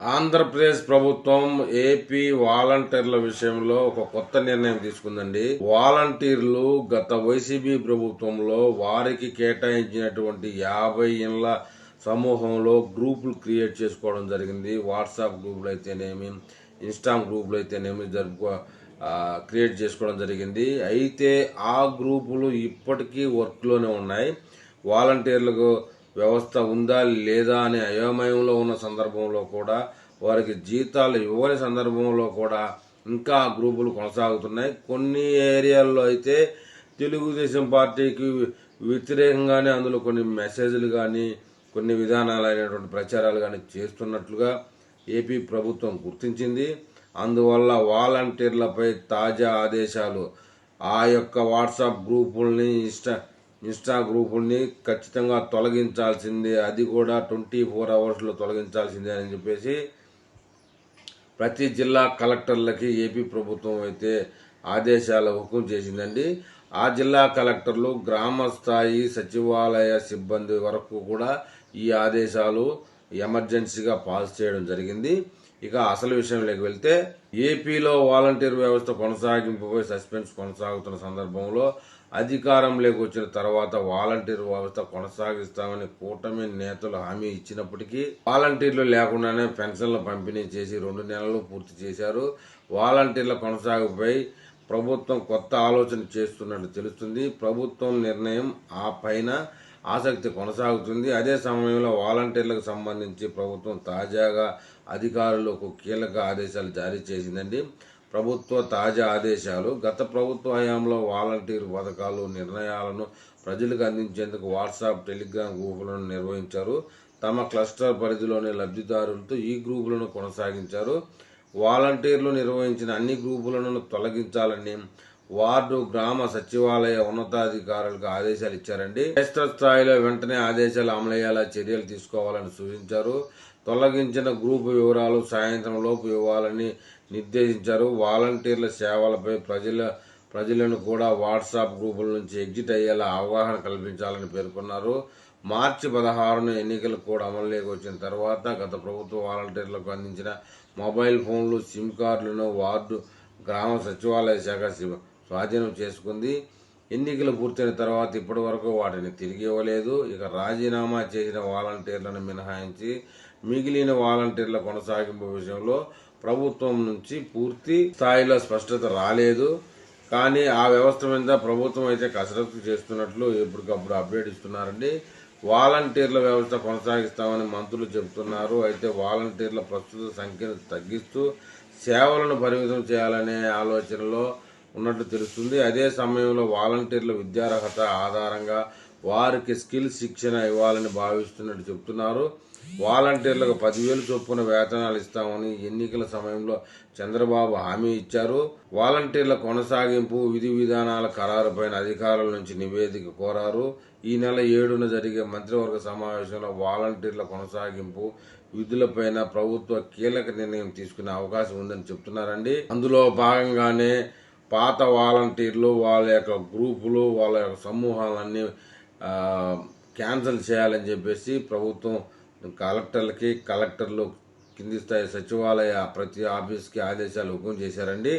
ఆంధ్రప్రదేశ్ ప్రభుత్వం ఏపీ వాలంటీర్ల విషయంలో ఒక కొత్త నిర్ణయం తీసుకుందండి. వాలంటీర్లు గత వైసీపీ ప్రభుత్వంలో వారికి కేటాయించినటువంటి 50 ఇండ్ల సమూహంలో గ్రూపులు క్రియేట్ చేసుకోవడం జరిగింది. వాట్సాప్ గ్రూపులు అయితేనేమి, ఇన్స్టాగ్రామ్ గ్రూపులు అయితేనేమి క్రియేట్ చేసుకోవడం జరిగింది. అయితే ఆ గ్రూపులు ఇప్పటికీ వర్క్లోనే ఉన్నాయి. వాలంటీర్లకు వ్యవస్థ ఉందా లేదా అనే అయోమయంలో ఉన్న సందర్భంలో కూడా, వారికి జీతాలు ఇవ్వని సందర్భంలో కూడా ఇంకా గ్రూపులు కొనసాగుతున్నాయి. కొన్ని ఏరియాల్లో అయితే తెలుగుదేశం పార్టీకి వ్యతిరేకంగానే అందులో కొన్ని మెసేజ్లు కానీ, కొన్ని విధానాలైనటువంటి ప్రచారాలు కానీ చేస్తున్నట్లుగా ఏపీ ప్రభుత్వం గుర్తించింది. అందువల్ల వాలంటీర్లపై తాజా ఆదేశాలు ఆ యొక్క వాట్సాప్ గ్రూపుల్ని, ఇన్స్టా గ్రూపుల్ని ఖచ్చితంగా తొలగించాల్సిందే, అది కూడా 24 అవర్స్లో తొలగించాల్సిందే అని చెప్పేసి ప్రతి జిల్లా కలెక్టర్లకి ఏపీ ప్రభుత్వం అయితే ఆదేశాల హుకుం చేసిందండి. ఆ జిల్లా కలెక్టర్లు, గ్రామ స్థాయి సచివాలయ సిబ్బంది వరకు కూడా ఈ ఆదేశాలు ఎమర్జెన్సీగా పాస్ చేయడం జరిగింది. ఇక అసలు విషయంలోకి వెళ్తే, ఏపీలో వాలంటీర్ వ్యవస్థ కొనసాగింపుపై సస్పెన్స్ కొనసాగుతున్న సందర్భంలో అధికారంలోకి వచ్చిన తర్వాత వాలంటీర్ వ్యవస్థ కొనసాగిస్తామని కూటమి నేతలు హామీ ఇచ్చినప్పటికీ వాలంటీర్లు లేకుండానే పెన్షన్ల పంపిణీ చేసి 2 నెలలు పూర్తి చేశారు. వాలంటీర్ల కొనసాగుపై ప్రభుత్వం కొత్త ఆలోచన చేస్తున్నట్టు తెలుస్తుంది. ప్రభుత్వం నిర్ణయం ఆ పైన ఆసక్తి కొనసాగుతుంది. అదే సమయంలో వాలంటీర్లకు సంబంధించి ప్రభుత్వం తాజాగా అధికారులకు కీలక ఆదేశాలు జారీ చేసిందండి. ప్రభుత్వ తాజా ఆదేశాలు: గత ప్రభుత్వ హయాంలో వాలంటీర్ పథకాలు, నిర్ణయాలను ప్రజలకు అందించేందుకు వాట్సాప్, టెలిగ్రామ్ గ్రూపులను నిర్వహించారు. తమ క్లస్టర్ పరిధిలోని లబ్ధిదారులతో ఈ గ్రూపులను కొనసాగించారు. వాలంటీర్లు నిర్వహించిన అన్ని గ్రూపులను తొలగించాలని వార్డు, గ్రామ సచివాలయ ఉన్నతాధికారులకు ఆదేశాలు ఇచ్చారండి. క్షేత్రస్థాయిలో వెంటనే ఆదేశాలు అమలయ్యేలా చర్యలు తీసుకోవాలని సూచించారు. తొలగించిన గ్రూపు వివరాలు సాయంత్రం లోపు ఇవ్వాలని నిర్దేశించారు. వాలంటీర్ల సేవలపై ప్రజలను కూడా వాట్సాప్ గ్రూపుల నుంచి ఎగ్జిట్ అయ్యేలా అవగాహన కల్పించాలని పేర్కొన్నారు. మార్చి 16న ఎన్నికల కోడ్ అమలులోకి వచ్చిన తర్వాత గత ప్రభుత్వ వాలంటీర్లకు అందించిన మొబైల్ ఫోన్లు, సిమ్ కార్డులను వార్డు, గ్రామ సచివాలయ శాఖ స్వాధీనం చేసుకుంది. ఎన్నికలు పూర్తయిన తర్వాత ఇప్పటి వరకు వాటిని తిరిగి ఇవ్వలేదు. ఇక రాజీనామా చేసిన వాలంటీర్లను మినహాయించి మిగిలిన వాలంటీర్ల కొనసాగింపు విషయంలో ప్రభుత్వం నుంచి పూర్తి స్థాయిలో స్పష్టత రాలేదు. కానీ ఆ వ్యవస్థ మీద ప్రభుత్వం అయితే కసరత్తు చేస్తున్నట్లు ఎప్పటికప్పుడు అప్డేట్ ఇస్తున్నారండి. వాలంటీర్ల వ్యవస్థ కొనసాగిస్తామని మంత్రులు చెబుతున్నారు. అయితే వాలంటీర్ల ప్రస్తుత సంఖ్యను తగ్గిస్తూ సేవలను పరిమితం చేయాలనే ఆలోచనలో ఉన్నట్లు తెలుస్తుంది. అదే సమయంలో వాలంటీర్ల విద్యార్హత ఆధారంగా వారికి స్కిల్ శిక్షణ ఇవ్వాలని భావిస్తున్నట్టు చెబుతున్నారు. వాలంటీర్లకు 10,000 చొప్పున వేతనాలు ఇస్తామని ఎన్నికల సమయంలో చంద్రబాబు హామీ ఇచ్చారు. వాలంటీర్ల కొనసాగింపు, విధి విధానాల ఖరారుపైన అధికారుల నుంచి నివేదిక కోరారు. ఈ నెల 7న జరిగే మంత్రివర్గ సమావేశంలో వాలంటీర్ల కొనసాగింపు విధులపైన ప్రభుత్వ కీలక నిర్ణయం తీసుకునే అవకాశం ఉందని చెప్తున్నారండి. అందులో భాగంగానే పాత వాలంటీర్లు, వాళ్ళ యొక్క గ్రూపులు, వాళ్ళ యొక్క సమూహాలన్నీ క్యాన్సిల్ చేయాలని చెప్పేసి ప్రభుత్వం కలెక్టర్లు కింది స్థాయి సచివాలయ ప్రతి ఆఫీస్కి ఆదేశాలు హుకుం చేశారండి.